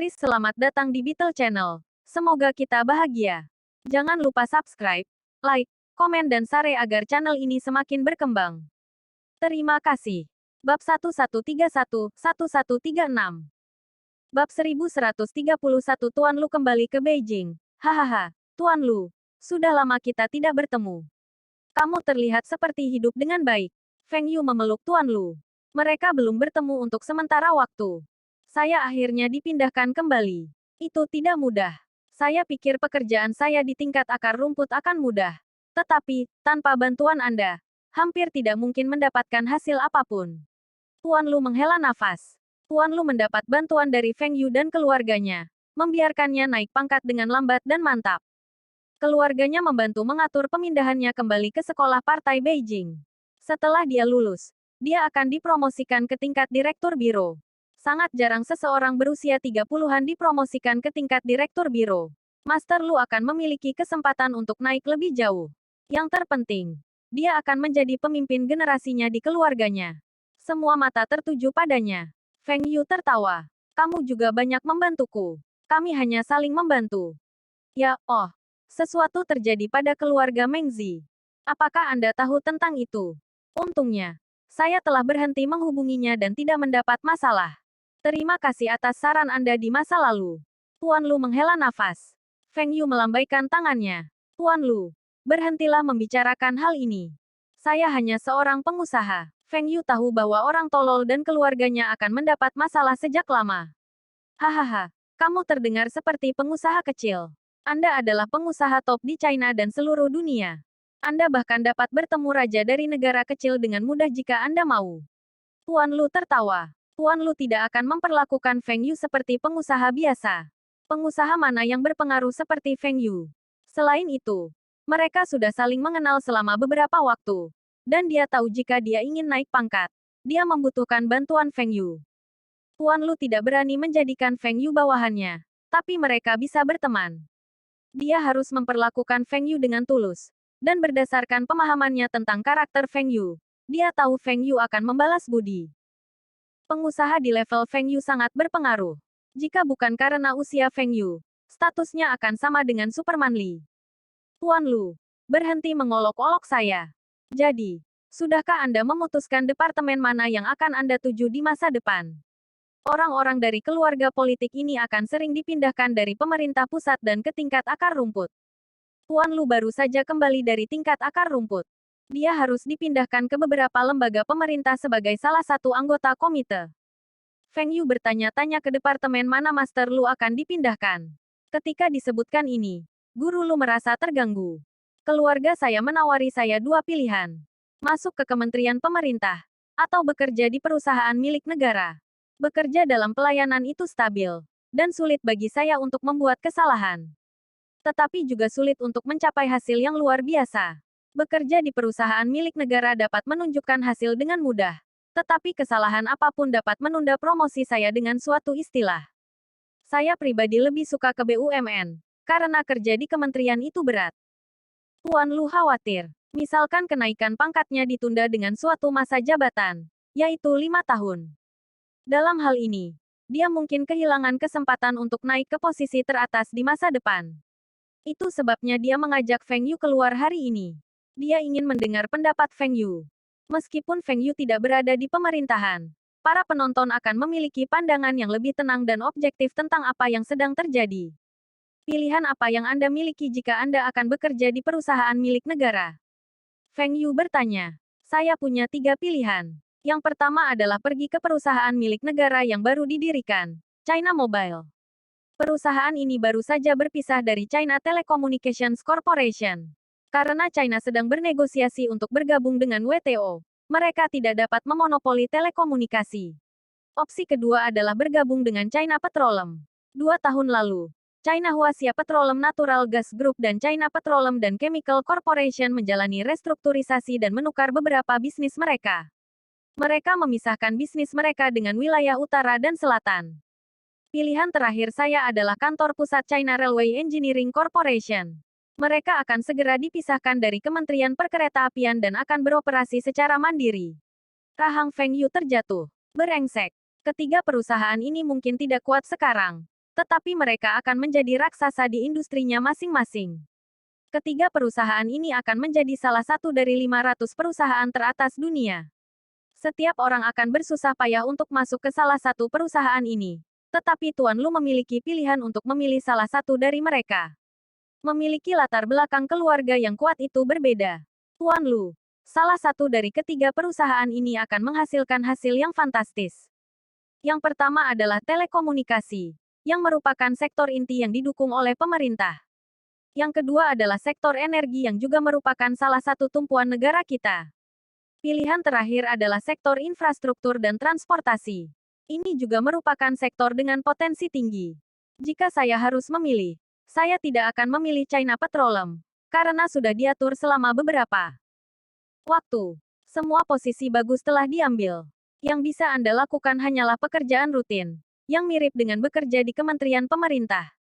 Chris, selamat datang di Beetle Channel. Semoga kita bahagia. Jangan lupa subscribe, like, komen dan share agar channel ini semakin berkembang. Terima kasih. Bab 1131-1136. Bab 1131 Tuan Lu kembali ke Beijing. Hahaha, Tuan Lu. Sudah lama kita tidak bertemu. Kamu terlihat seperti hidup dengan baik. Feng Yu memeluk Tuan Lu. Mereka belum bertemu untuk sementara waktu. Saya akhirnya dipindahkan kembali. Itu tidak mudah. Saya pikir pekerjaan saya di tingkat akar rumput akan mudah. Tetapi, tanpa bantuan Anda, hampir tidak mungkin mendapatkan hasil apapun. Tuan Lu menghela nafas. Tuan Lu mendapat bantuan dari Feng Yu dan keluarganya, membiarkannya naik pangkat dengan lambat dan mantap. Keluarganya membantu mengatur pemindahannya kembali ke sekolah partai Beijing. Setelah dia lulus, dia akan dipromosikan ke tingkat direktur biro. Sangat jarang seseorang berusia 30-an dipromosikan ke tingkat direktur biro. Master Lu akan memiliki kesempatan untuk naik lebih jauh. Yang terpenting, dia akan menjadi pemimpin generasinya di keluarganya. Semua mata tertuju padanya. Feng Yu tertawa. Kamu juga banyak membantuku. Kami hanya saling membantu. Ya, oh. Sesuatu terjadi pada keluarga Meng Zi. Apakah Anda tahu tentang itu? Untungnya, saya telah berhenti menghubunginya dan tidak mendapat masalah. Terima kasih atas saran Anda di masa lalu. Tuan Lu menghela nafas. Feng Yu melambaikan tangannya. Tuan Lu, berhentilah membicarakan hal ini. Saya hanya seorang pengusaha. Feng Yu tahu bahwa orang tolol dan keluarganya akan mendapat masalah sejak lama. Hahaha, kamu terdengar seperti pengusaha kecil. Anda adalah pengusaha top di China dan seluruh dunia. Anda bahkan dapat bertemu raja dari negara kecil dengan mudah jika Anda mau. Tuan Lu tertawa. Tuan Lu tidak akan memperlakukan Feng Yu seperti pengusaha biasa. Pengusaha mana yang berpengaruh seperti Feng Yu? Selain itu, mereka sudah saling mengenal selama beberapa waktu. Dan dia tahu jika dia ingin naik pangkat, dia membutuhkan bantuan Feng Yu. Tuan Lu tidak berani menjadikan Feng Yu bawahannya, tapi mereka bisa berteman. Dia harus memperlakukan Feng Yu dengan tulus. Dan berdasarkan pemahamannya tentang karakter Feng Yu, dia tahu Feng Yu akan membalas budi. Pengusaha di level Feng Yu sangat berpengaruh. Jika bukan karena usia Feng Yu, statusnya akan sama dengan Superman Lee. Tuan Lu, berhenti mengolok-olok saya. Jadi, sudahkah Anda memutuskan departemen mana yang akan Anda tuju di masa depan? Orang-orang dari keluarga politik ini akan sering dipindahkan dari pemerintah pusat dan ke tingkat akar rumput. Tuan Lu baru saja kembali dari tingkat akar rumput. Dia harus dipindahkan ke beberapa lembaga pemerintah sebagai salah satu anggota komite. Feng Yu bertanya-tanya ke departemen mana Master Lu akan dipindahkan. Ketika disebutkan ini, Guru Lu merasa terganggu. Keluarga saya menawari saya dua pilihan. Masuk ke kementerian pemerintah, atau bekerja di perusahaan milik negara. Bekerja dalam pelayanan itu stabil, dan sulit bagi saya untuk membuat kesalahan. Tetapi juga sulit untuk mencapai hasil yang luar biasa. Bekerja di perusahaan milik negara dapat menunjukkan hasil dengan mudah. Tetapi kesalahan apapun dapat menunda promosi saya dengan suatu istilah. Saya pribadi lebih suka ke BUMN, karena kerja di kementerian itu berat. Tuan Lu khawatir. Misalkan kenaikan pangkatnya ditunda dengan suatu masa jabatan, yaitu 5 tahun. Dalam hal ini, dia mungkin kehilangan kesempatan untuk naik ke posisi teratas di masa depan. Itu sebabnya dia mengajak Feng Yu keluar hari ini. Dia ingin mendengar pendapat Feng Yu. Meskipun Feng Yu tidak berada di pemerintahan, para penonton akan memiliki pandangan yang lebih tenang dan objektif tentang apa yang sedang terjadi. Pilihan apa yang Anda miliki jika Anda akan bekerja di perusahaan milik negara? Feng Yu bertanya. Saya punya 3 pilihan. Yang pertama adalah pergi ke perusahaan milik negara yang baru didirikan, China Mobile. Perusahaan ini baru saja berpisah dari China Telecommunications Corporation. Karena China sedang bernegosiasi untuk bergabung dengan WTO, mereka tidak dapat memonopoli telekomunikasi. Opsi kedua adalah bergabung dengan China Petroleum. 2 tahun lalu, China Huaxia Petroleum Natural Gas Group dan China Petroleum dan Chemical Corporation menjalani restrukturisasi dan menukar beberapa bisnis mereka. Mereka memisahkan bisnis mereka dengan wilayah utara dan selatan. Pilihan terakhir saya adalah kantor pusat China Railway Engineering Corporation. Mereka akan segera dipisahkan dari Kementerian Perkeretaapian dan akan beroperasi secara mandiri. Rahang Feng Yu terjatuh. Berengsek. Ketiga perusahaan ini mungkin tidak kuat sekarang. Tetapi mereka akan menjadi raksasa di industrinya masing-masing. Ketiga perusahaan ini akan menjadi salah satu dari 500 perusahaan teratas dunia. Setiap orang akan bersusah payah untuk masuk ke salah satu perusahaan ini. Tetapi Tuan Lu memiliki pilihan untuk memilih salah satu dari mereka. Memiliki latar belakang keluarga yang kuat itu berbeda. Tuan Lu, salah satu dari ketiga perusahaan ini akan menghasilkan hasil yang fantastis. Yang pertama adalah telekomunikasi, yang merupakan sektor inti yang didukung oleh pemerintah. Yang kedua adalah sektor energi yang juga merupakan salah satu tumpuan negara kita. Pilihan terakhir adalah sektor infrastruktur dan transportasi. Ini juga merupakan sektor dengan potensi tinggi. Jika saya harus memilih, saya tidak akan memilih China Petroleum, karena sudah diatur selama beberapa waktu. Semua posisi bagus telah diambil. Yang bisa Anda lakukan hanyalah pekerjaan rutin, yang mirip dengan bekerja di kementerian pemerintah.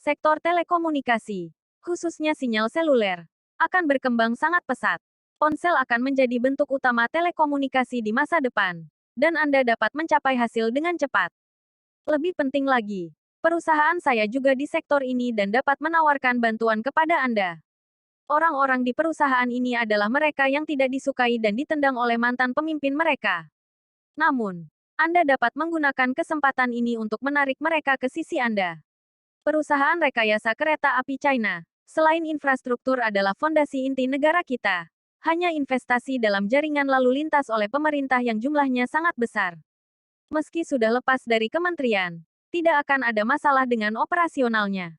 Sektor telekomunikasi, khususnya sinyal seluler, akan berkembang sangat pesat. Ponsel akan menjadi bentuk utama telekomunikasi di masa depan, dan Anda dapat mencapai hasil dengan cepat. Lebih penting lagi, perusahaan saya juga di sektor ini dan dapat menawarkan bantuan kepada Anda. Orang-orang di perusahaan ini adalah mereka yang tidak disukai dan ditendang oleh mantan pemimpin mereka. Namun, Anda dapat menggunakan kesempatan ini untuk menarik mereka ke sisi Anda. Perusahaan rekayasa kereta api China, selain infrastruktur adalah fondasi inti negara kita. Hanya investasi dalam jaringan lalu lintas oleh pemerintah yang jumlahnya sangat besar. Meski sudah lepas dari kementerian, tidak akan ada masalah dengan operasionalnya.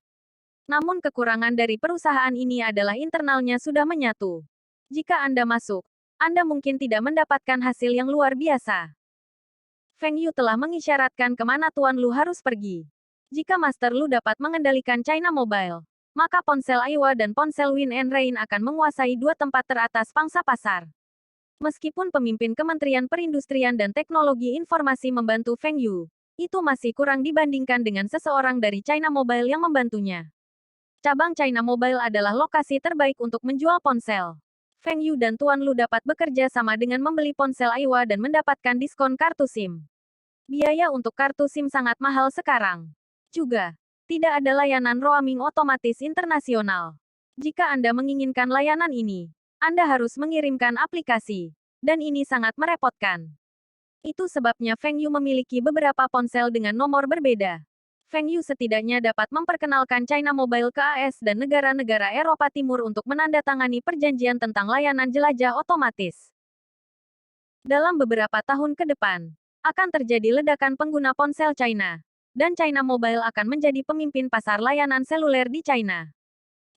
Namun kekurangan dari perusahaan ini adalah internalnya sudah menyatu. Jika Anda masuk, Anda mungkin tidak mendapatkan hasil yang luar biasa. Feng Yu telah mengisyaratkan kemana Tuan Lu harus pergi. Jika Master Lu dapat mengendalikan China Mobile, maka ponsel Aiwa dan ponsel Win and Rain akan menguasai dua tempat teratas pangsa pasar. Meskipun pemimpin Kementerian Perindustrian dan Teknologi Informasi membantu Feng Yu, itu masih kurang dibandingkan dengan seseorang dari China Mobile yang membantunya. Cabang China Mobile adalah lokasi terbaik untuk menjual ponsel. Feng Yu dan Tuan Lu dapat bekerja sama dengan membeli ponsel Aiwa dan mendapatkan diskon kartu SIM. Biaya untuk kartu SIM sangat mahal sekarang. Juga, tidak ada layanan roaming otomatis internasional. Jika Anda menginginkan layanan ini, Anda harus mengirimkan aplikasi. Dan ini sangat merepotkan. Itu sebabnya Feng Yu memiliki beberapa ponsel dengan nomor berbeda. Feng Yu setidaknya dapat memperkenalkan China Mobile ke AS dan negara-negara Eropa Timur untuk menandatangani perjanjian tentang layanan jelajah otomatis. Dalam beberapa tahun ke depan, akan terjadi ledakan pengguna ponsel China, dan China Mobile akan menjadi pemimpin pasar layanan seluler di China.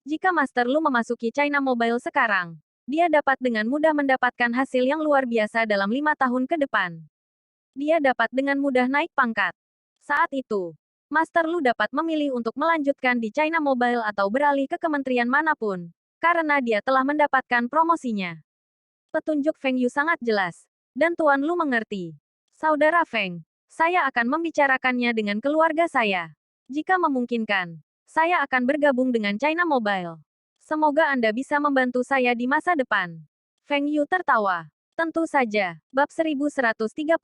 Jika Master Lu memasuki China Mobile sekarang, dia dapat dengan mudah mendapatkan hasil yang luar biasa dalam 5 tahun ke depan. Dia dapat dengan mudah naik pangkat. Saat itu, Master Lu dapat memilih untuk melanjutkan di China Mobile atau beralih ke kementerian manapun, karena dia telah mendapatkan promosinya. Petunjuk Feng Yu sangat jelas, dan Tuan Lu mengerti. Saudara Feng, saya akan membicarakannya dengan keluarga saya. Jika memungkinkan, saya akan bergabung dengan China Mobile. Semoga Anda bisa membantu saya di masa depan. Feng Yu tertawa. Tentu saja, bab 1132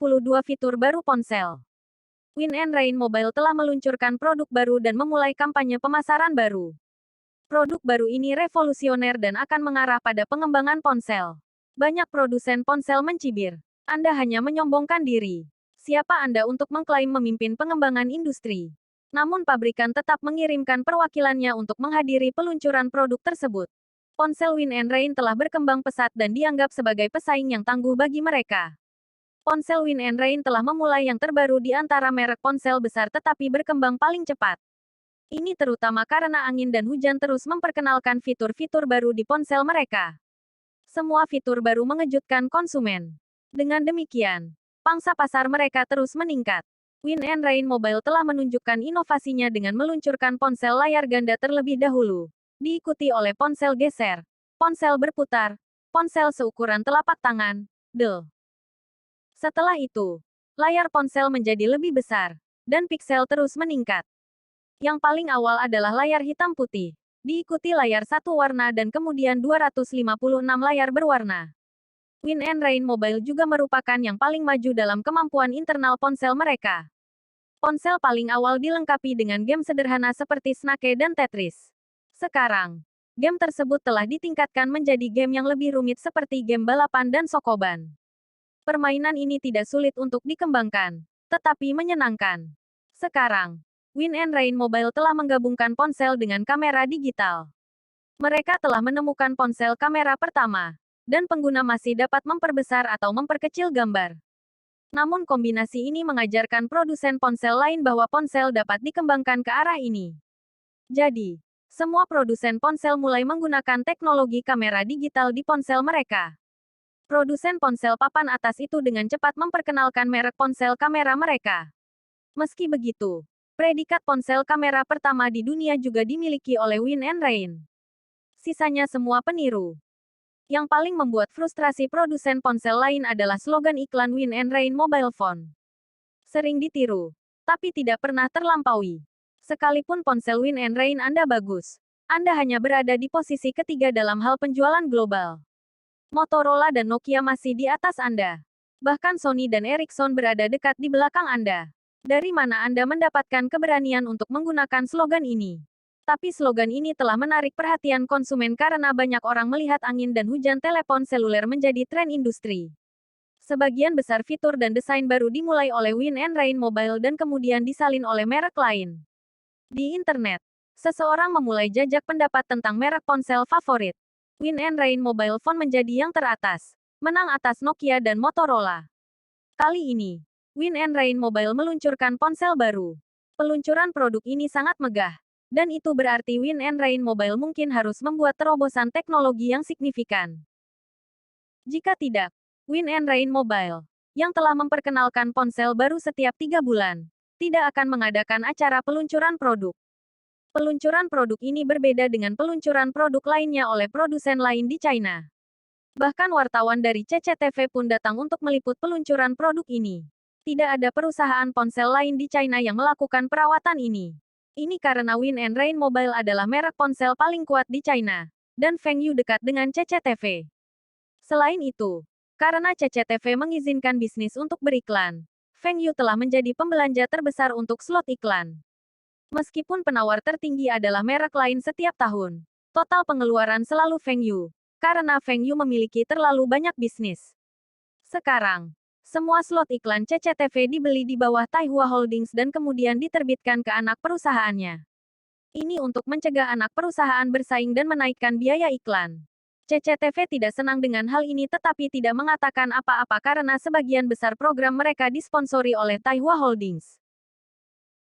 fitur baru ponsel. Win and Rain Mobile telah meluncurkan produk baru dan memulai kampanye pemasaran baru. Produk baru ini revolusioner dan akan mengarah pada pengembangan ponsel. Banyak produsen ponsel mencibir. Anda hanya menyombongkan diri. Siapa Anda untuk mengklaim memimpin pengembangan industri? Namun pabrikan tetap mengirimkan perwakilannya untuk menghadiri peluncuran produk tersebut. Ponsel Win and Rain telah berkembang pesat dan dianggap sebagai pesaing yang tangguh bagi mereka. Ponsel Win and Rain telah memulai yang terbaru di antara merek ponsel besar tetapi berkembang paling cepat. Ini terutama karena angin dan hujan terus memperkenalkan fitur-fitur baru di ponsel mereka. Semua fitur baru mengejutkan konsumen. Dengan demikian, pangsa pasar mereka terus meningkat. Win and Rain Mobile telah menunjukkan inovasinya dengan meluncurkan ponsel layar ganda terlebih dahulu, diikuti oleh ponsel geser, ponsel berputar, ponsel seukuran telapak tangan, del. Setelah itu, layar ponsel menjadi lebih besar, dan piksel terus meningkat. Yang paling awal adalah layar hitam putih, diikuti layar satu warna dan kemudian 256 layar berwarna. Win and Rain Mobile juga merupakan yang paling maju dalam kemampuan internal ponsel mereka. Ponsel paling awal dilengkapi dengan game sederhana seperti Snake dan Tetris. Sekarang, game tersebut telah ditingkatkan menjadi game yang lebih rumit seperti game balapan dan sokoban. Permainan ini tidak sulit untuk dikembangkan, tetapi menyenangkan. Sekarang, Win and Rain Mobile telah menggabungkan ponsel dengan kamera digital. Mereka telah menemukan ponsel kamera pertama, dan pengguna masih dapat memperbesar atau memperkecil gambar. Namun kombinasi ini mengajarkan produsen ponsel lain bahwa ponsel dapat dikembangkan ke arah ini. Jadi, semua produsen ponsel mulai menggunakan teknologi kamera digital di ponsel mereka. Produsen ponsel papan atas itu dengan cepat memperkenalkan merek ponsel kamera mereka. Meski begitu, predikat ponsel kamera pertama di dunia juga dimiliki oleh Win and Rain. Sisanya semua peniru. Yang paling membuat frustrasi produsen ponsel lain adalah slogan iklan Win and Rain Mobile Phone. Sering ditiru, tapi tidak pernah terlampaui. Sekalipun ponsel Win and Rain Anda bagus, Anda hanya berada di posisi ketiga dalam hal penjualan global. Motorola dan Nokia masih di atas Anda. Bahkan Sony dan Ericsson berada dekat di belakang Anda. Dari mana Anda mendapatkan keberanian untuk menggunakan slogan ini? Tapi slogan ini telah menarik perhatian konsumen karena banyak orang melihat angin dan hujan telepon seluler menjadi tren industri. Sebagian besar fitur dan desain baru dimulai oleh Win and Rain Mobile dan kemudian disalin oleh merek lain. Di internet, seseorang memulai jajak pendapat tentang merek ponsel favorit. Win and Rain Mobile Phone menjadi yang teratas, menang atas Nokia dan Motorola. Kali ini, Win and Rain Mobile meluncurkan ponsel baru. Peluncuran produk ini sangat megah. Dan itu berarti Win and Rain Mobile mungkin harus membuat terobosan teknologi yang signifikan. Jika tidak, Win and Rain Mobile, yang telah memperkenalkan ponsel baru setiap 3 bulan, tidak akan mengadakan acara peluncuran produk. Peluncuran produk ini berbeda dengan peluncuran produk lainnya oleh produsen lain di China. Bahkan wartawan dari CCTV pun datang untuk meliput peluncuran produk ini. Tidak ada perusahaan ponsel lain di China yang melakukan perawatan ini. Ini karena Win and Rain Mobile adalah merek ponsel paling kuat di China, dan Feng Yu dekat dengan CCTV. Selain itu, karena CCTV mengizinkan bisnis untuk beriklan, Feng Yu telah menjadi pembelanja terbesar untuk slot iklan. Meskipun penawar tertinggi adalah merek lain setiap tahun, total pengeluaran selalu Feng Yu, karena Feng Yu memiliki terlalu banyak bisnis. Sekarang, semua slot iklan CCTV dibeli di bawah Taihua Holdings dan kemudian diterbitkan ke anak perusahaannya. Ini untuk mencegah anak perusahaan bersaing dan menaikkan biaya iklan. CCTV tidak senang dengan hal ini tetapi tidak mengatakan apa-apa karena sebagian besar program mereka disponsori oleh Taihua Holdings.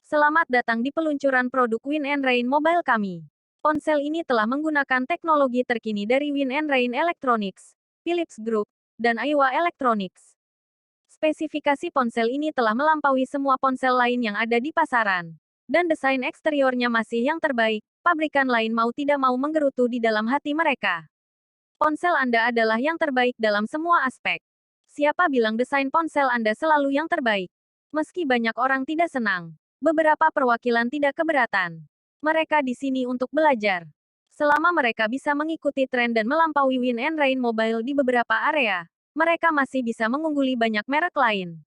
Selamat datang di peluncuran produk Win and Rain Mobile kami. Ponsel ini telah menggunakan teknologi terkini dari Win and Rain Electronics, Philips Group, dan Aiwa Electronics. Spesifikasi ponsel ini telah melampaui semua ponsel lain yang ada di pasaran. Dan desain eksteriornya masih yang terbaik, pabrikan lain mau tidak mau menggerutu di dalam hati mereka. Ponsel Anda adalah yang terbaik dalam semua aspek. Siapa bilang desain ponsel Anda selalu yang terbaik? Meski banyak orang tidak senang, beberapa perwakilan tidak keberatan. Mereka di sini untuk belajar. Selama mereka bisa mengikuti tren dan melampaui Win and Rain Mobile di beberapa area, mereka masih bisa mengungguli banyak merek lain.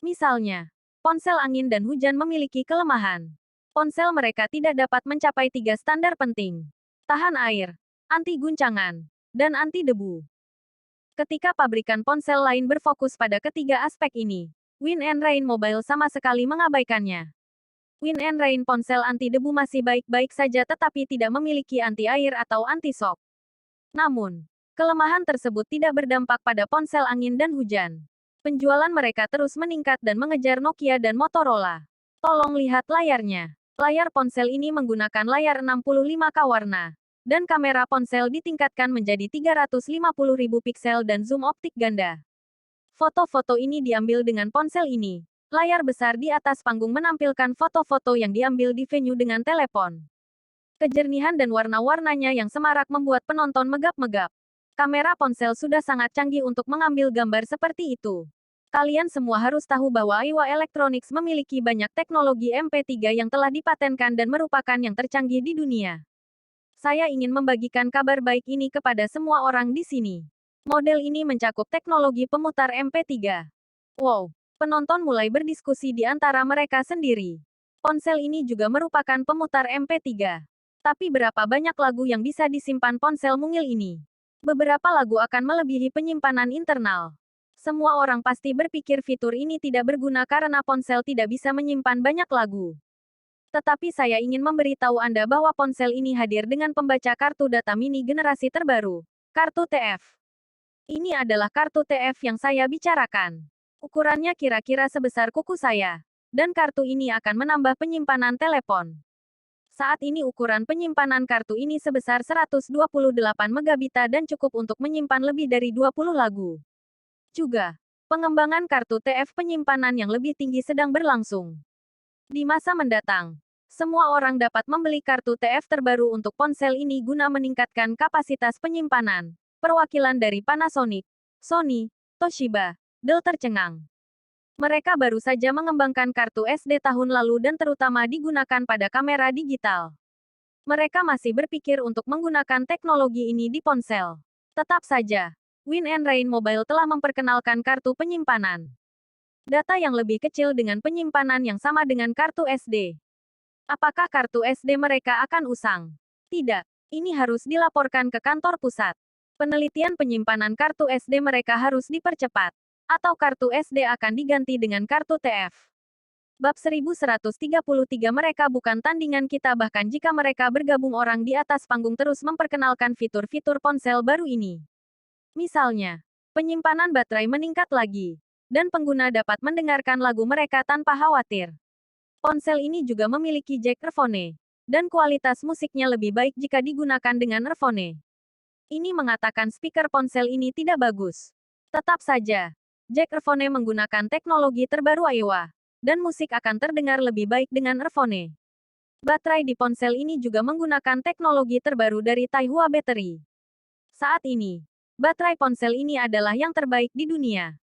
Misalnya, ponsel angin dan hujan memiliki kelemahan. Ponsel mereka tidak dapat mencapai 3 standar penting. Tahan air, anti guncangan, dan anti debu. Ketika pabrikan ponsel lain berfokus pada ketiga aspek ini, Win and Rain Mobile sama sekali mengabaikannya. Win and Rain ponsel anti debu masih baik-baik saja tetapi tidak memiliki anti air atau anti shock. Namun, kelemahan tersebut tidak berdampak pada ponsel angin dan hujan. Penjualan mereka terus meningkat dan mengejar Nokia dan Motorola. Tolong lihat layarnya. Layar ponsel ini menggunakan layar 65K warna. Dan kamera ponsel ditingkatkan menjadi 350.000 piksel dan zoom optik ganda. Foto-foto ini diambil dengan ponsel ini. Layar besar di atas panggung menampilkan foto-foto yang diambil di venue dengan telepon. Kejernihan dan warna-warnanya yang semarak membuat penonton megap-megap. Kamera ponsel sudah sangat canggih untuk mengambil gambar seperti itu. Kalian semua harus tahu bahwa Aiwa Electronics memiliki banyak teknologi MP3 yang telah dipatenkan dan merupakan yang tercanggih di dunia. Saya ingin membagikan kabar baik ini kepada semua orang di sini. Model ini mencakup teknologi pemutar MP3. Wow, Penonton mulai berdiskusi di antara mereka sendiri. Ponsel ini juga merupakan pemutar MP3. Tapi berapa banyak lagu yang bisa disimpan ponsel mungil ini? Beberapa lagu akan melebihi penyimpanan internal. Semua orang pasti berpikir fitur ini tidak berguna karena ponsel tidak bisa menyimpan banyak lagu. Tetapi saya ingin memberitahu Anda bahwa ponsel ini hadir dengan pembaca kartu data mini generasi terbaru, kartu TF. Ini adalah kartu TF yang saya bicarakan. Ukurannya kira-kira sebesar kuku saya. Dan kartu ini akan menambah penyimpanan telepon. Saat ini ukuran penyimpanan kartu ini sebesar 128 megabita dan cukup untuk menyimpan lebih dari 20 lagu. Juga, pengembangan kartu TF penyimpanan yang lebih tinggi sedang berlangsung. Di masa mendatang, semua orang dapat membeli kartu TF terbaru untuk ponsel ini guna meningkatkan kapasitas penyimpanan. Perwakilan dari Panasonic, Sony, Toshiba, Dell tercengang. Mereka baru saja mengembangkan kartu SD tahun lalu dan terutama digunakan pada kamera digital. Mereka masih berpikir untuk menggunakan teknologi ini di ponsel. Tetap saja, Win and Rain Mobile telah memperkenalkan kartu penyimpanan data yang lebih kecil dengan penyimpanan yang sama dengan kartu SD. Apakah kartu SD mereka akan usang? Tidak, ini harus dilaporkan ke kantor pusat. Penelitian penyimpanan kartu SD mereka harus dipercepat. Atau kartu SD akan diganti dengan kartu TF. Bab 1133 mereka bukan tandingan kita bahkan jika mereka bergabung orang di atas panggung terus memperkenalkan fitur-fitur ponsel baru ini. Misalnya, penyimpanan baterai meningkat lagi. Dan pengguna dapat mendengarkan lagu mereka tanpa khawatir. Ponsel ini juga memiliki jack earphone. Dan kualitas musiknya lebih baik jika digunakan dengan earphone. Ini mengatakan speaker ponsel ini tidak bagus. Tetap saja, jack earphone menggunakan teknologi terbaru Aiwa, dan musik akan terdengar lebih baik dengan earphone. Baterai di ponsel ini juga menggunakan teknologi terbaru dari Taihua Battery. Saat ini, baterai ponsel ini adalah yang terbaik di dunia.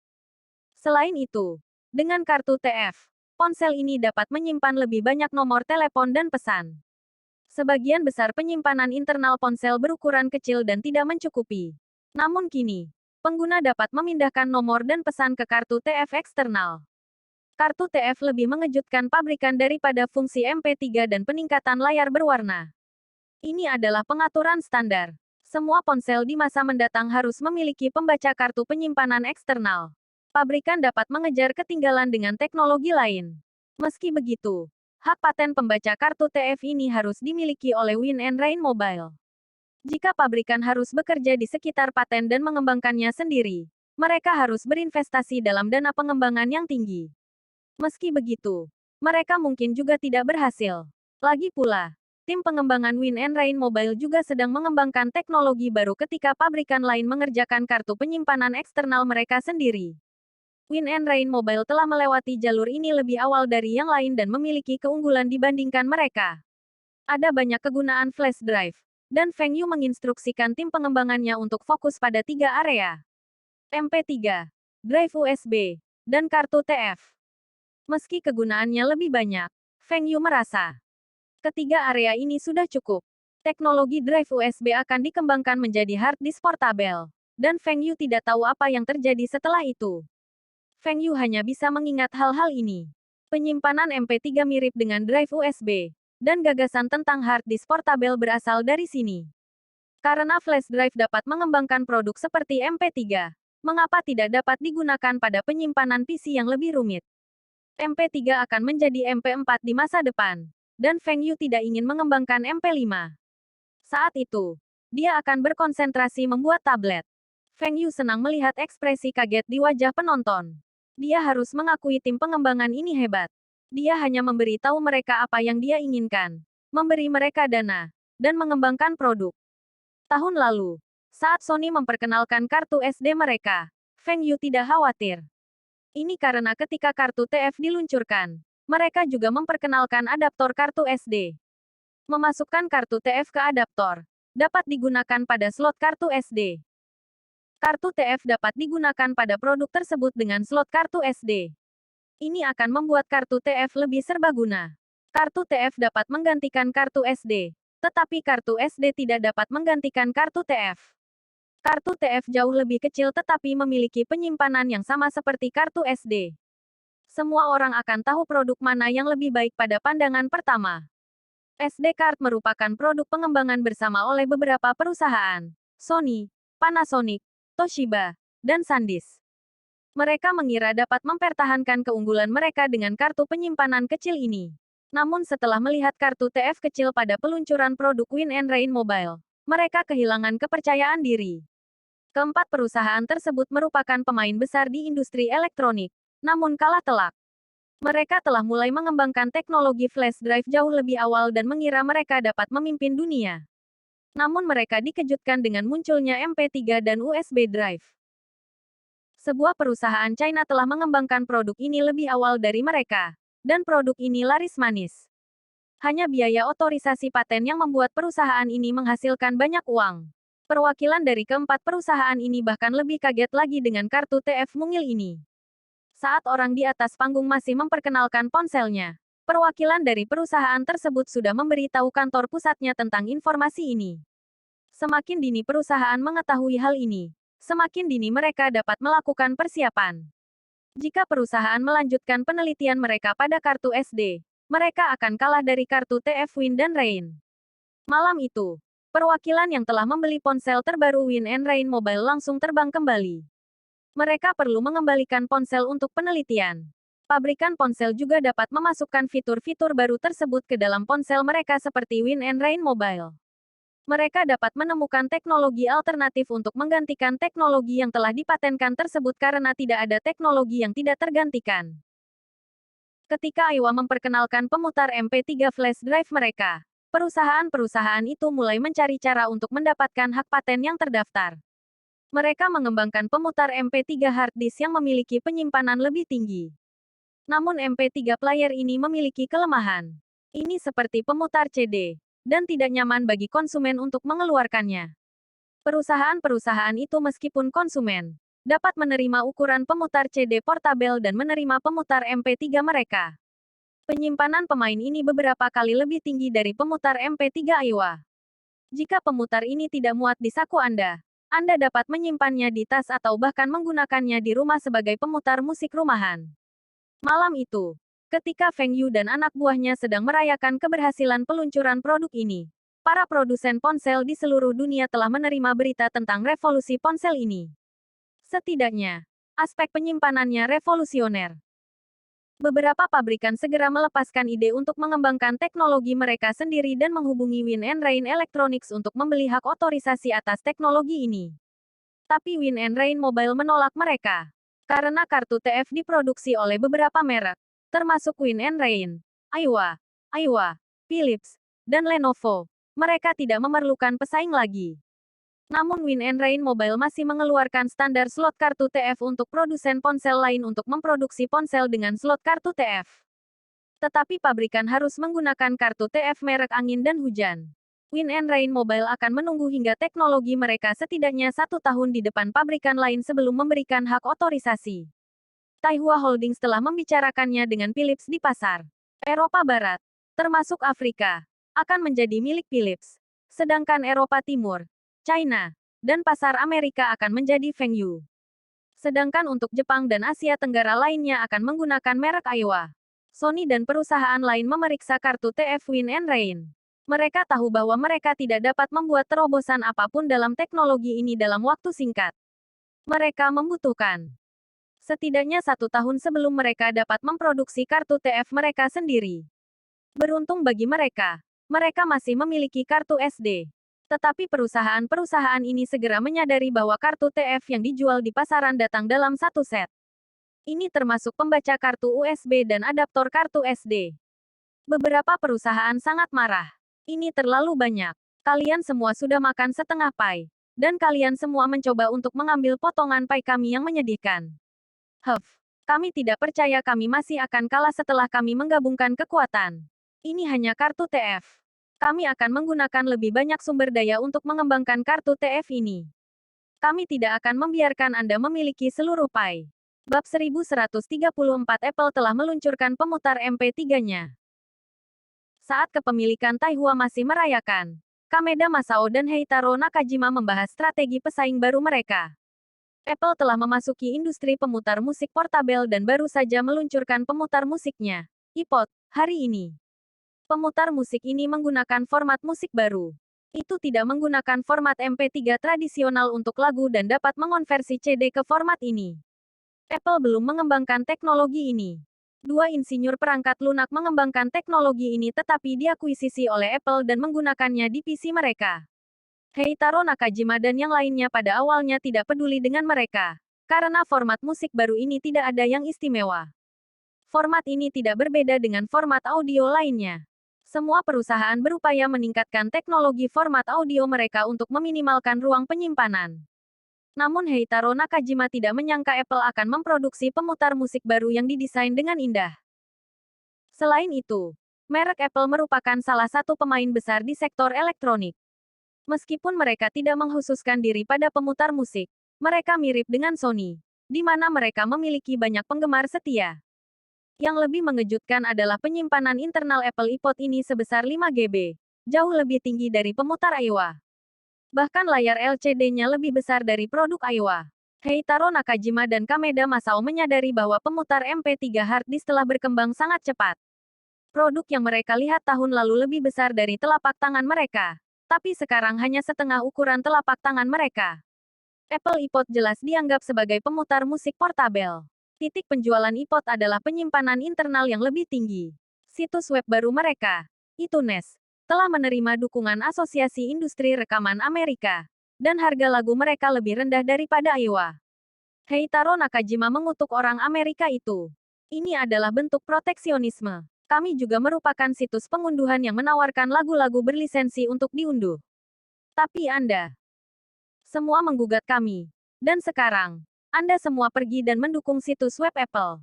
Selain itu, dengan kartu TF, ponsel ini dapat menyimpan lebih banyak nomor telepon dan pesan. Sebagian besar penyimpanan internal ponsel berukuran kecil dan tidak mencukupi. Namun kini, pengguna dapat memindahkan nomor dan pesan ke kartu TF eksternal. Kartu TF lebih mengejutkan pabrikan daripada fungsi MP3 dan peningkatan layar berwarna. Ini adalah pengaturan standar. Semua ponsel di masa mendatang harus memiliki pembaca kartu penyimpanan eksternal. Pabrikan dapat mengejar ketinggalan dengan teknologi lain. Meski begitu, hak paten pembaca kartu TF ini harus dimiliki oleh Win and Rain Mobile. Jika pabrikan harus bekerja di sekitar paten dan mengembangkannya sendiri, mereka harus berinvestasi dalam dana pengembangan yang tinggi. Meski begitu, mereka mungkin juga tidak berhasil. Lagi pula, tim pengembangan Win and Rain Mobile juga sedang mengembangkan teknologi baru ketika pabrikan lain mengerjakan kartu penyimpanan eksternal mereka sendiri. Win and Rain Mobile telah melewati jalur ini lebih awal dari yang lain dan memiliki keunggulan dibandingkan mereka. Ada banyak kegunaan flash drive, dan Feng Yu menginstruksikan tim pengembangannya untuk fokus pada 3 area. MP3, drive USB, dan kartu TF. Meski kegunaannya lebih banyak, Feng Yu merasa ketiga area ini sudah cukup. Teknologi drive USB akan dikembangkan menjadi hard disk portable, dan Feng Yu tidak tahu apa yang terjadi setelah itu. Feng Yu hanya bisa mengingat hal-hal ini. Penyimpanan MP3 mirip dengan drive USB, dan gagasan tentang hard disk portable berasal dari sini. Karena flash drive dapat mengembangkan produk seperti MP3, mengapa tidak dapat digunakan pada penyimpanan PC yang lebih rumit? MP3 akan menjadi MP4 di masa depan, dan Feng Yu tidak ingin mengembangkan MP5. Saat itu, dia akan berkonsentrasi membuat tablet. Feng Yu senang melihat ekspresi kaget di wajah penonton. Dia harus mengakui tim pengembangan ini hebat. Dia hanya memberi tahu mereka apa yang dia inginkan, memberi mereka dana, dan mengembangkan produk. Tahun lalu, saat Sony memperkenalkan kartu SD mereka, Feng Yu tidak khawatir. Ini karena ketika kartu TF diluncurkan, mereka juga memperkenalkan adaptor kartu SD. Memasukkan kartu TF ke adaptor dapat digunakan pada slot kartu SD. Kartu TF dapat digunakan pada produk tersebut dengan slot kartu SD. Ini akan membuat kartu TF lebih serbaguna. Kartu TF dapat menggantikan kartu SD, tetapi kartu SD tidak dapat menggantikan kartu TF. Kartu TF jauh lebih kecil tetapi memiliki penyimpanan yang sama seperti kartu SD. Semua orang akan tahu produk mana yang lebih baik pada pandangan pertama. SD Card merupakan produk pengembangan bersama oleh beberapa perusahaan, Sony, Panasonic, Toshiba, dan SanDisk. Mereka mengira dapat mempertahankan keunggulan mereka dengan kartu penyimpanan kecil ini. Namun setelah melihat kartu TF kecil pada peluncuran produk Win and Rain Mobile, mereka kehilangan kepercayaan diri. Keempat perusahaan tersebut merupakan pemain besar di industri elektronik, namun kalah telak. Mereka telah mulai mengembangkan teknologi flash drive jauh lebih awal dan mengira mereka dapat memimpin dunia. Namun mereka dikejutkan dengan munculnya MP3 dan USB drive. Sebuah perusahaan China telah mengembangkan produk ini lebih awal dari mereka, dan produk ini laris manis. Hanya biaya otorisasi paten yang membuat perusahaan ini menghasilkan banyak uang. Perwakilan dari keempat perusahaan ini bahkan lebih kaget lagi dengan kartu TF mungil ini. Saat orang di atas panggung masih memperkenalkan ponselnya, perwakilan dari perusahaan tersebut sudah memberitahu kantor pusatnya tentang informasi ini. Semakin dini perusahaan mengetahui hal ini, semakin dini mereka dapat melakukan persiapan. Jika perusahaan melanjutkan penelitian mereka pada kartu SD, mereka akan kalah dari kartu TF Win dan Rain. Malam itu, perwakilan yang telah membeli ponsel terbaru Win and Rain Mobile langsung terbang kembali. Mereka perlu mengembalikan ponsel untuk penelitian. Pabrikan ponsel juga dapat memasukkan fitur-fitur baru tersebut ke dalam ponsel mereka seperti Win and Rain Mobile. Mereka dapat menemukan teknologi alternatif untuk menggantikan teknologi yang telah dipatenkan tersebut karena tidak ada teknologi yang tidak tergantikan. Ketika Aiwa memperkenalkan pemutar MP3 flash drive mereka, perusahaan-perusahaan itu mulai mencari cara untuk mendapatkan hak paten yang terdaftar. Mereka mengembangkan pemutar MP3 hard disk yang memiliki penyimpanan lebih tinggi. Namun MP3 player ini memiliki kelemahan. Ini seperti pemutar CD, dan tidak nyaman bagi konsumen untuk mengeluarkannya. Perusahaan-perusahaan itu meskipun konsumen, dapat menerima ukuran pemutar CD portabel dan menerima pemutar MP3 mereka. Penyimpanan pemain ini beberapa kali lebih tinggi dari pemutar MP3 Aiwa. Jika pemutar ini tidak muat di saku Anda dapat menyimpannya di tas atau bahkan menggunakannya di rumah sebagai pemutar musik rumahan. Malam itu, ketika Feng Yu dan anak buahnya sedang merayakan keberhasilan peluncuran produk ini, para produsen ponsel di seluruh dunia telah menerima berita tentang revolusi ponsel ini. Setidaknya, aspek penyimpanannya revolusioner. Beberapa pabrikan segera melepaskan ide untuk mengembangkan teknologi mereka sendiri dan menghubungi Win and Rain Electronics untuk membeli hak otorisasi atas teknologi ini. Tapi Win and Rain Mobile menolak mereka. Karena kartu TF diproduksi oleh beberapa merek, termasuk Win and Rain, Aiwa, Philips, dan Lenovo, mereka tidak memerlukan pesaing lagi. Namun Win and Rain Mobile masih mengeluarkan standar slot kartu TF untuk produsen ponsel lain untuk memproduksi ponsel dengan slot kartu TF. Tetapi pabrikan harus menggunakan kartu TF merek angin dan hujan. Win and Rain Mobile akan menunggu hingga teknologi mereka setidaknya 1 tahun di depan pabrikan lain sebelum memberikan hak otorisasi. Taihua Holdings telah membicarakannya dengan Philips di pasar Eropa Barat, termasuk Afrika, akan menjadi milik Philips. Sedangkan Eropa Timur, China, dan pasar Amerika akan menjadi Feng Yu. Sedangkan untuk Jepang dan Asia Tenggara lainnya akan menggunakan merek Aiwa. Sony dan perusahaan lain memeriksa kartu TF Win and Rain. Mereka tahu bahwa mereka tidak dapat membuat terobosan apapun dalam teknologi ini dalam waktu singkat. Mereka membutuhkan setidaknya 1 tahun sebelum mereka dapat memproduksi kartu TF mereka sendiri. Beruntung bagi mereka, mereka masih memiliki kartu SD. Tetapi perusahaan-perusahaan ini segera menyadari bahwa kartu TF yang dijual di pasaran datang dalam satu set. Ini termasuk pembaca kartu USB dan adaptor kartu SD. Beberapa perusahaan sangat marah. Ini terlalu banyak. Kalian semua sudah makan setengah pai. Dan kalian semua mencoba untuk mengambil potongan pai kami yang menyedihkan. Kami tidak percaya kami masih akan kalah setelah kami menggabungkan kekuatan. Ini hanya kartu TF. Kami akan menggunakan lebih banyak sumber daya untuk mengembangkan kartu TF ini. Kami tidak akan membiarkan Anda memiliki seluruh pai. Bab 1134 Apple telah meluncurkan pemutar MP3-nya. Saat kepemilikan Taihua masih merayakan, Kameda Masao dan Heitaro Nakajima membahas strategi pesaing baru mereka. Apple telah memasuki industri pemutar musik portabel dan baru saja meluncurkan pemutar musiknya, iPod, hari ini. Pemutar musik ini menggunakan format musik baru. Itu tidak menggunakan format MP3 tradisional untuk lagu dan dapat mengonversi CD ke format ini. Apple belum mengembangkan teknologi ini. Dua insinyur perangkat lunak mengembangkan teknologi ini tetapi diakuisisi oleh Apple dan menggunakannya di PC mereka. Heitaro Nakajima dan yang lainnya pada awalnya tidak peduli dengan mereka. Karena format musik baru ini tidak ada yang istimewa. Format ini tidak berbeda dengan format audio lainnya. Semua perusahaan berupaya meningkatkan teknologi format audio mereka untuk meminimalkan ruang penyimpanan. Namun Heitaro Nakajima tidak menyangka Apple akan memproduksi pemutar musik baru yang didesain dengan indah. Selain itu, merek Apple merupakan salah satu pemain besar di sektor elektronik. Meskipun mereka tidak mengkhususkan diri pada pemutar musik, mereka mirip dengan Sony, di mana mereka memiliki banyak penggemar setia. Yang lebih mengejutkan adalah penyimpanan internal Apple iPod ini sebesar 5 GB, jauh lebih tinggi dari pemutar Aiwa. Bahkan layar LCD-nya lebih besar dari produk Aiwa. Heitaro Nakajima dan Kameda Masao menyadari bahwa pemutar MP3 hard disk telah berkembang sangat cepat. Produk yang mereka lihat tahun lalu lebih besar dari telapak tangan mereka, tapi sekarang hanya setengah ukuran telapak tangan mereka. Apple iPod jelas dianggap sebagai pemutar musik portabel. Titik penjualan iPod adalah penyimpanan internal yang lebih tinggi. Situs web baru mereka, iTunes, telah menerima dukungan Asosiasi Industri Rekaman Amerika, dan harga lagu mereka lebih rendah daripada Aiwa. Heitaro Nakajima mengutuk orang Amerika itu. Ini adalah bentuk proteksionisme. Kami juga merupakan situs pengunduhan yang menawarkan lagu-lagu berlisensi untuk diunduh. Tapi Anda semua menggugat kami. Dan sekarang, Anda semua pergi dan mendukung situs web Apple.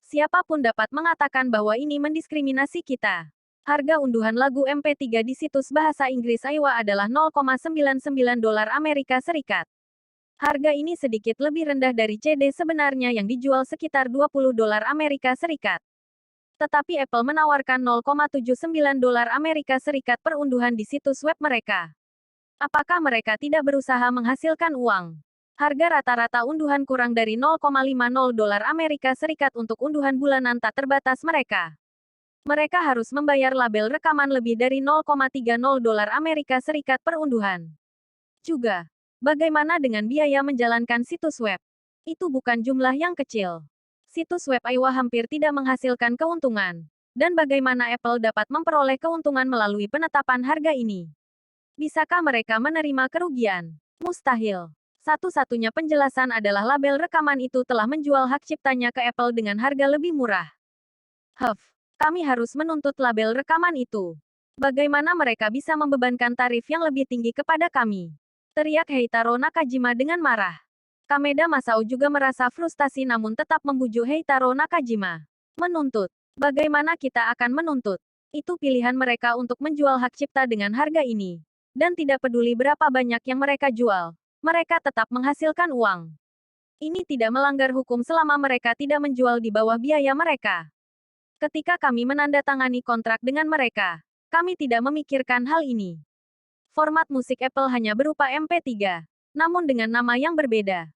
Siapapun dapat mengatakan bahwa ini mendiskriminasi kita. Harga unduhan lagu MP3 di situs bahasa Inggris Aiwa adalah $0,99 Amerika Serikat. Harga ini sedikit lebih rendah dari CD sebenarnya yang dijual sekitar $20 Amerika Serikat. Tetapi Apple menawarkan $0,79 Amerika Serikat per unduhan di situs web mereka. Apakah mereka tidak berusaha menghasilkan uang? Harga rata-rata unduhan kurang dari $0,50 Amerika Serikat untuk unduhan bulanan tak terbatas mereka. Mereka harus membayar label rekaman lebih dari $0,30 Amerika Serikat per unduhan. Juga, bagaimana dengan biaya menjalankan situs web? Itu bukan jumlah yang kecil. Situs web Aiwa hampir tidak menghasilkan keuntungan. Dan bagaimana Apple dapat memperoleh keuntungan melalui penetapan harga ini? Bisakah mereka menerima kerugian? Mustahil. Satu-satunya penjelasan adalah label rekaman itu telah menjual hak ciptanya ke Apple dengan harga lebih murah. Kami harus menuntut label rekaman itu. Bagaimana mereka bisa membebankan tarif yang lebih tinggi kepada kami? Teriak Heitaro Nakajima dengan marah. Kameda Masao juga merasa frustasi namun tetap membujuk Heitaro Nakajima. Menuntut. Bagaimana kita akan menuntut? Itu pilihan mereka untuk menjual hak cipta dengan harga ini. Dan tidak peduli berapa banyak yang mereka jual, mereka tetap menghasilkan uang. Ini tidak melanggar hukum selama mereka tidak menjual di bawah biaya mereka. Ketika kami menandatangani kontrak dengan mereka, kami tidak memikirkan hal ini. Format musik Apple hanya berupa MP3, namun dengan nama yang berbeda.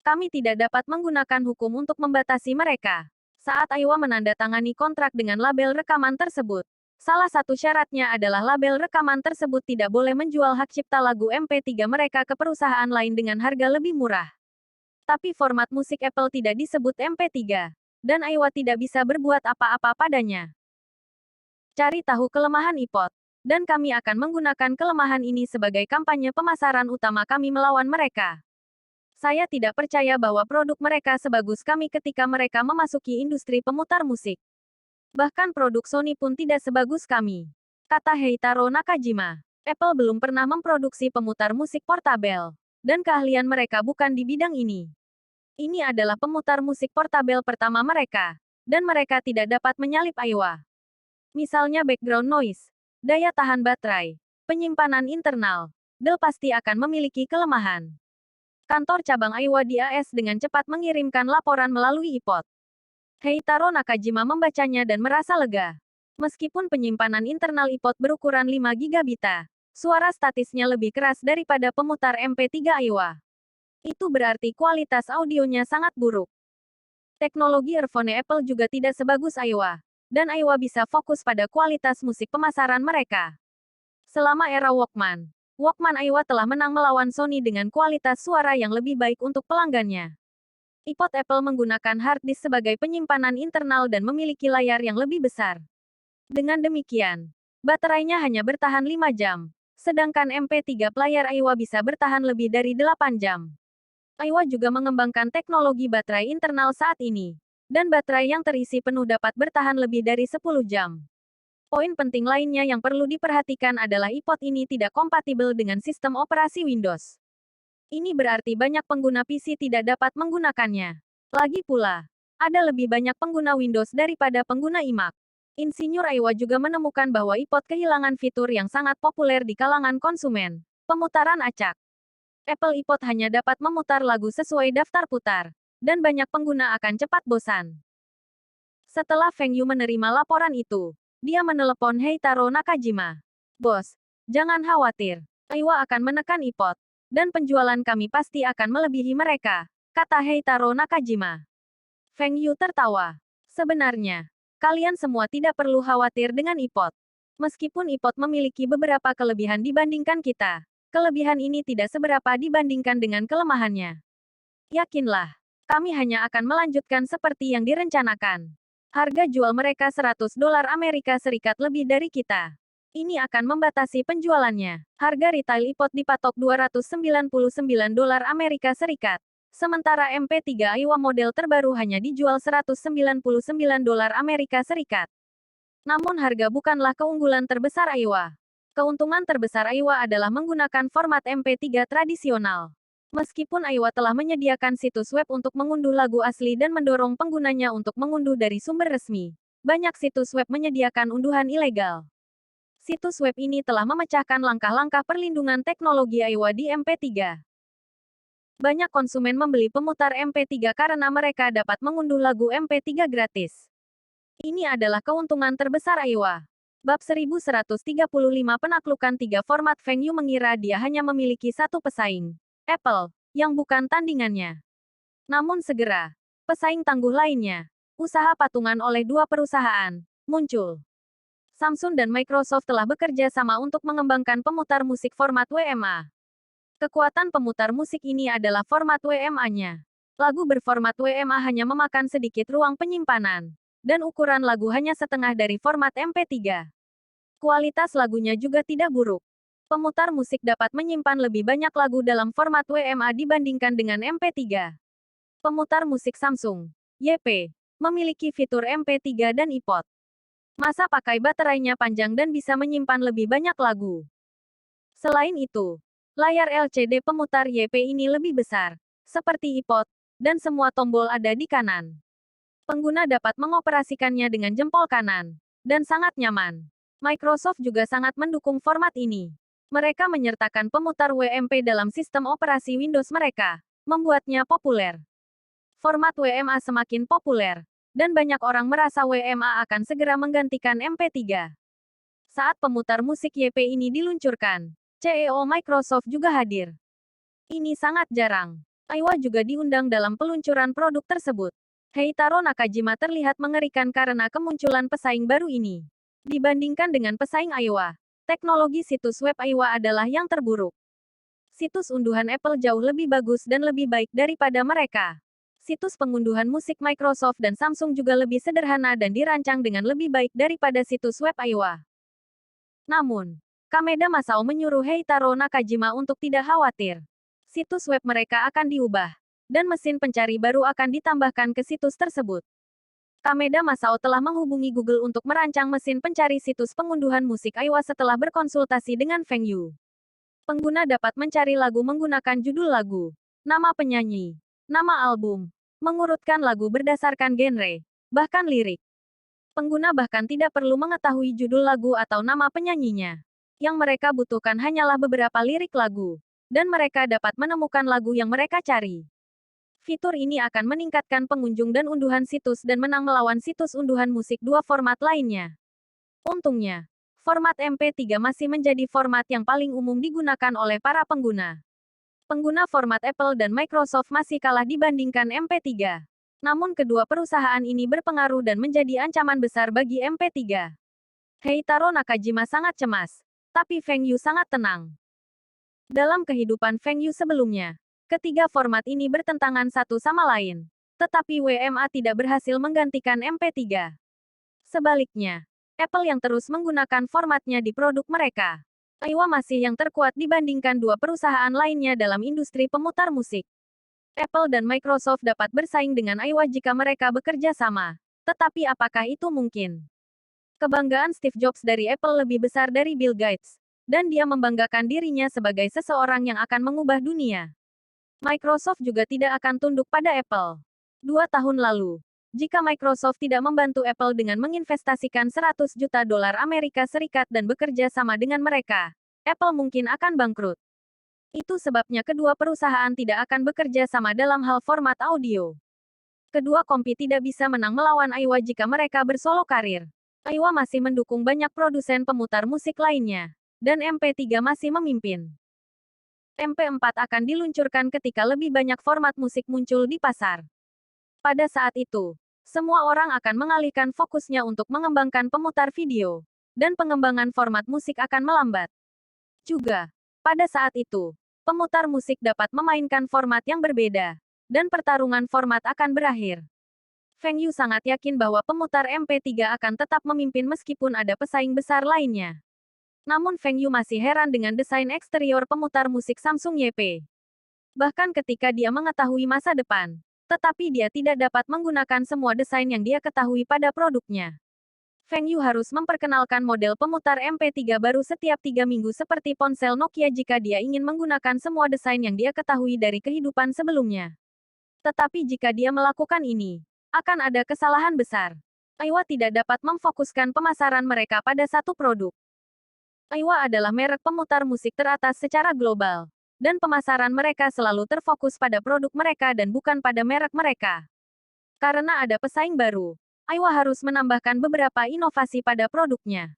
Kami tidak dapat menggunakan hukum untuk membatasi mereka. Saat Aiwa menandatangani kontrak dengan label rekaman tersebut, salah satu syaratnya adalah label rekaman tersebut tidak boleh menjual hak cipta lagu MP3 mereka ke perusahaan lain dengan harga lebih murah. Tapi format musik Apple tidak disebut MP3. Dan Aiwa tidak bisa berbuat apa-apa padanya. Cari tahu kelemahan iPod. Dan kami akan menggunakan kelemahan ini sebagai kampanye pemasaran utama kami melawan mereka. Saya tidak percaya bahwa produk mereka sebagus kami ketika mereka memasuki industri pemutar musik. Bahkan produk Sony pun tidak sebagus kami. Kata Heitaro Nakajima. Apple belum pernah memproduksi pemutar musik portabel. Dan keahlian mereka bukan di bidang ini. Ini adalah pemutar musik portabel pertama mereka, dan mereka tidak dapat menyalip Aiwa. Misalnya background noise, daya tahan baterai, penyimpanan internal, Dell pasti akan memiliki kelemahan. Kantor cabang Aiwa di AS dengan cepat mengirimkan laporan melalui iPod. Heitaro Nakajima membacanya dan merasa lega. Meskipun penyimpanan internal iPod berukuran 5 gigabita, suara statisnya lebih keras daripada pemutar MP3 Aiwa. Itu berarti kualitas audionya sangat buruk. Teknologi earphone Apple juga tidak sebagus Aiwa. Dan Aiwa bisa fokus pada kualitas musik pemasaran mereka. Selama era Walkman, Walkman Aiwa telah menang melawan Sony dengan kualitas suara yang lebih baik untuk pelanggannya. iPod Apple menggunakan hard disk sebagai penyimpanan internal dan memiliki layar yang lebih besar. Dengan demikian, baterainya hanya bertahan 5 jam, sedangkan MP3 player Aiwa bisa bertahan lebih dari 8 jam. Aiwa juga mengembangkan teknologi baterai internal saat ini, dan baterai yang terisi penuh dapat bertahan lebih dari 10 jam. Poin penting lainnya yang perlu diperhatikan adalah iPod ini tidak kompatibel dengan sistem operasi Windows. Ini berarti banyak pengguna PC tidak dapat menggunakannya. Lagi pula, ada lebih banyak pengguna Windows daripada pengguna iMac. Insinyur Aiwa juga menemukan bahwa iPod kehilangan fitur yang sangat populer di kalangan konsumen, pemutaran acak. Apple iPod hanya dapat memutar lagu sesuai daftar putar, dan banyak pengguna akan cepat bosan. Setelah Feng Yu menerima laporan itu, dia menelepon Heitaro Nakajima. Bos, jangan khawatir. Aiwa akan menekan iPod, dan penjualan kami pasti akan melebihi mereka, kata Heitaro Nakajima. Feng Yu tertawa. Sebenarnya, kalian semua tidak perlu khawatir dengan iPod. Meskipun iPod memiliki beberapa kelebihan dibandingkan kita, kelebihan ini tidak seberapa dibandingkan dengan kelemahannya. Yakinlah, kami hanya akan melanjutkan seperti yang direncanakan. Harga jual mereka $100 Amerika Serikat lebih dari kita. Ini akan membatasi penjualannya. Harga retail iPod dipatok $299 Amerika Serikat. Sementara MP3 Aiwa model terbaru hanya dijual $199 Amerika Serikat. Namun harga bukanlah keunggulan terbesar Aiwa. Keuntungan terbesar Aiwa adalah menggunakan format MP3 tradisional. Meskipun Aiwa telah menyediakan situs web untuk mengunduh lagu asli dan mendorong penggunanya untuk mengunduh dari sumber resmi, banyak situs web menyediakan unduhan ilegal. Situs web ini telah memecahkan langkah-langkah perlindungan teknologi Aiwa di MP3. Banyak konsumen membeli pemutar MP3 karena mereka dapat mengunduh lagu MP3 gratis. Ini adalah keuntungan terbesar Aiwa. Bab 1135 Penaklukan 3 Format Feng Yu mengira dia hanya memiliki satu pesaing, Apple, yang bukan tandingannya. Namun segera, pesaing tangguh lainnya, usaha patungan oleh dua perusahaan, muncul. Samsung dan Microsoft telah bekerja sama untuk mengembangkan pemutar musik format WMA. Kekuatan pemutar musik ini adalah format WMA-nya. Lagu berformat WMA hanya memakan sedikit ruang penyimpanan, dan ukuran lagu hanya setengah dari format MP3. Kualitas lagunya juga tidak buruk. Pemutar musik dapat menyimpan lebih banyak lagu dalam format WMA dibandingkan dengan MP3. Pemutar musik Samsung, YP, memiliki fitur MP3 dan iPod. Masa pakai baterainya panjang dan bisa menyimpan lebih banyak lagu. Selain itu, layar LCD pemutar YP ini lebih besar, seperti iPod, dan semua tombol ada di kanan. Pengguna dapat mengoperasikannya dengan jempol kanan, dan sangat nyaman. Microsoft juga sangat mendukung format ini. Mereka menyertakan pemutar WMP dalam sistem operasi Windows mereka, membuatnya populer. Format WMA semakin populer, dan banyak orang merasa WMA akan segera menggantikan MP3. Saat pemutar musik YP ini diluncurkan, CEO Microsoft juga hadir. Ini sangat jarang. Aiwa juga diundang dalam peluncuran produk tersebut. Heitaro Nakajima terlihat mengerikan karena kemunculan pesaing baru ini. Dibandingkan dengan pesaing Aiwa, teknologi situs web Aiwa adalah yang terburuk. Situs unduhan Apple jauh lebih bagus dan lebih baik daripada mereka. Situs pengunduhan musik Microsoft dan Samsung juga lebih sederhana dan dirancang dengan lebih baik daripada situs web Aiwa. Namun, Kameda Masao menyuruh Heitaro Nakajima untuk tidak khawatir. Situs web mereka akan diubah, dan mesin pencari baru akan ditambahkan ke situs tersebut. Kameda Masao telah menghubungi Google untuk merancang mesin pencari situs pengunduhan musik Aiwa setelah berkonsultasi dengan Feng Yu. Pengguna dapat mencari lagu menggunakan judul lagu, nama penyanyi, nama album, mengurutkan lagu berdasarkan genre, bahkan lirik. Pengguna bahkan tidak perlu mengetahui judul lagu atau nama penyanyinya. Yang mereka butuhkan hanyalah beberapa lirik lagu, dan mereka dapat menemukan lagu yang mereka cari. Fitur ini akan meningkatkan pengunjung dan unduhan situs dan menang melawan situs unduhan musik dua format lainnya. Untungnya, format MP3 masih menjadi format yang paling umum digunakan oleh para pengguna. Pengguna format Apple dan Microsoft masih kalah dibandingkan MP3. Namun kedua perusahaan ini berpengaruh dan menjadi ancaman besar bagi MP3. Heitaro Nakajima sangat cemas, tapi Feng Yu sangat tenang. Dalam kehidupan Feng Yu sebelumnya, ketiga format ini bertentangan satu sama lain. Tetapi WMA tidak berhasil menggantikan MP3. Sebaliknya, Apple yang terus menggunakan formatnya di produk mereka. Aiwa masih yang terkuat dibandingkan dua perusahaan lainnya dalam industri pemutar musik. Apple dan Microsoft dapat bersaing dengan Aiwa jika mereka bekerja sama. Tetapi apakah itu mungkin? Kebanggaan Steve Jobs dari Apple lebih besar dari Bill Gates. Dan dia membanggakan dirinya sebagai seseorang yang akan mengubah dunia. Microsoft juga tidak akan tunduk pada Apple. 2 tahun lalu, jika Microsoft tidak membantu Apple dengan menginvestasikan 100 juta dolar Amerika Serikat dan bekerja sama dengan mereka, Apple mungkin akan bangkrut. Itu sebabnya kedua perusahaan tidak akan bekerja sama dalam hal format audio. Kedua kompi tidak bisa menang melawan Aiwa jika mereka bersolo karir. Aiwa masih mendukung banyak produsen pemutar musik lainnya. Dan MP3 masih memimpin. MP4 akan diluncurkan ketika lebih banyak format musik muncul di pasar. Pada saat itu, semua orang akan mengalihkan fokusnya untuk mengembangkan pemutar video. Dan pengembangan format musik akan melambat. Juga, pada saat itu, pemutar musik dapat memainkan format yang berbeda. Dan pertarungan format akan berakhir. Feng Yu sangat yakin bahwa pemutar MP3 akan tetap memimpin meskipun ada pesaing besar lainnya. Namun Feng Yu masih heran dengan desain eksterior pemutar musik Samsung YP. Bahkan ketika dia mengetahui masa depan, tetapi dia tidak dapat menggunakan semua desain yang dia ketahui pada produknya. Feng Yu harus memperkenalkan model pemutar MP3 baru setiap 3 minggu seperti ponsel Nokia jika dia ingin menggunakan semua desain yang dia ketahui dari kehidupan sebelumnya. Tetapi jika dia melakukan ini, akan ada kesalahan besar. Aiwa tidak dapat memfokuskan pemasaran mereka pada satu produk. Aiwa adalah merek pemutar musik teratas secara global. Dan pemasaran mereka selalu terfokus pada produk mereka dan bukan pada merek mereka. Karena ada pesaing baru, Aiwa harus menambahkan beberapa inovasi pada produknya.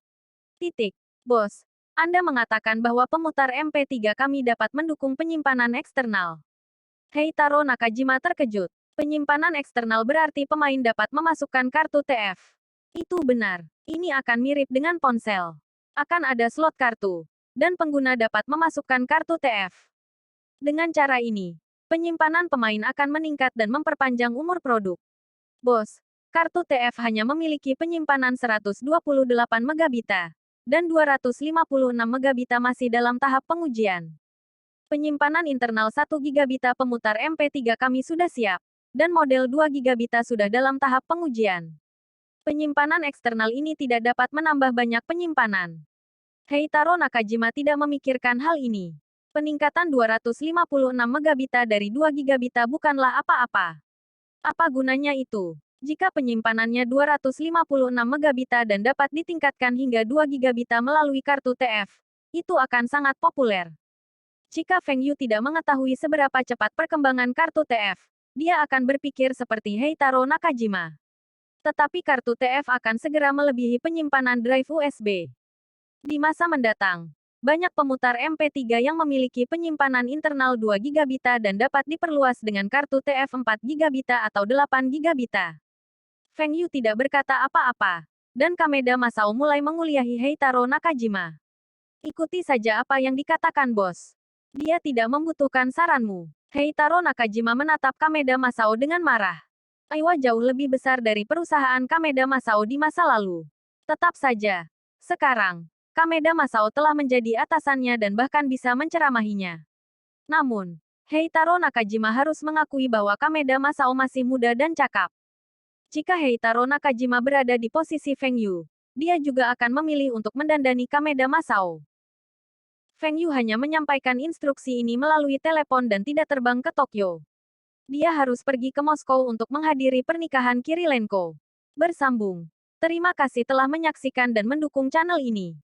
Bos, Anda mengatakan bahwa pemutar MP3 kami dapat mendukung penyimpanan eksternal. Heitaro Nakajima terkejut. Penyimpanan eksternal berarti pemain dapat memasukkan kartu TF. Itu benar. Ini akan mirip dengan ponsel. Akan ada slot kartu, dan pengguna dapat memasukkan kartu TF. Dengan cara ini, penyimpanan pemain akan meningkat dan memperpanjang umur produk. Bos, kartu TF hanya memiliki penyimpanan 128 megabita, dan 256 megabita masih dalam tahap pengujian. Penyimpanan internal 1 gigabita pemutar MP3 kami sudah siap, dan model 2 gigabita sudah dalam tahap pengujian. Penyimpanan eksternal ini tidak dapat menambah banyak penyimpanan. Heitaro Nakajima tidak memikirkan hal ini. Peningkatan 256 megabita dari 2 gigabita bukanlah apa-apa. Apa gunanya itu? Jika penyimpanannya 256 megabita dan dapat ditingkatkan hingga 2 gigabita melalui kartu TF, itu akan sangat populer. Jika Feng Yu tidak mengetahui seberapa cepat perkembangan kartu TF, dia akan berpikir seperti Heitaro Nakajima. Tetapi kartu TF akan segera melebihi penyimpanan drive USB. Di masa mendatang, banyak pemutar MP3 yang memiliki penyimpanan internal 2 gigabita dan dapat diperluas dengan kartu TF 4 gigabita atau 8 gigabita. Feng Yu tidak berkata apa-apa, dan Kameda Masao mulai menguliahi Heitaro Nakajima. Ikuti saja apa yang dikatakan bos. Dia tidak membutuhkan saranmu. Heitaro Nakajima menatap Kameda Masao dengan marah. Aiwa jauh lebih besar dari perusahaan Kameda Masao di masa lalu. Tetap saja. Sekarang, Kameda Masao telah menjadi atasannya dan bahkan bisa menceramahinya. Namun, Heitaro Nakajima harus mengakui bahwa Kameda Masao masih muda dan cakap. Jika Heitaro Nakajima berada di posisi Feng Yu, dia juga akan memilih untuk mendandani Kameda Masao. Feng Yu hanya menyampaikan instruksi ini melalui telepon dan tidak terbang ke Tokyo. Dia harus pergi ke Moskow untuk menghadiri pernikahan Kirilenko. Bersambung. Terima kasih telah menyaksikan dan mendukung channel ini.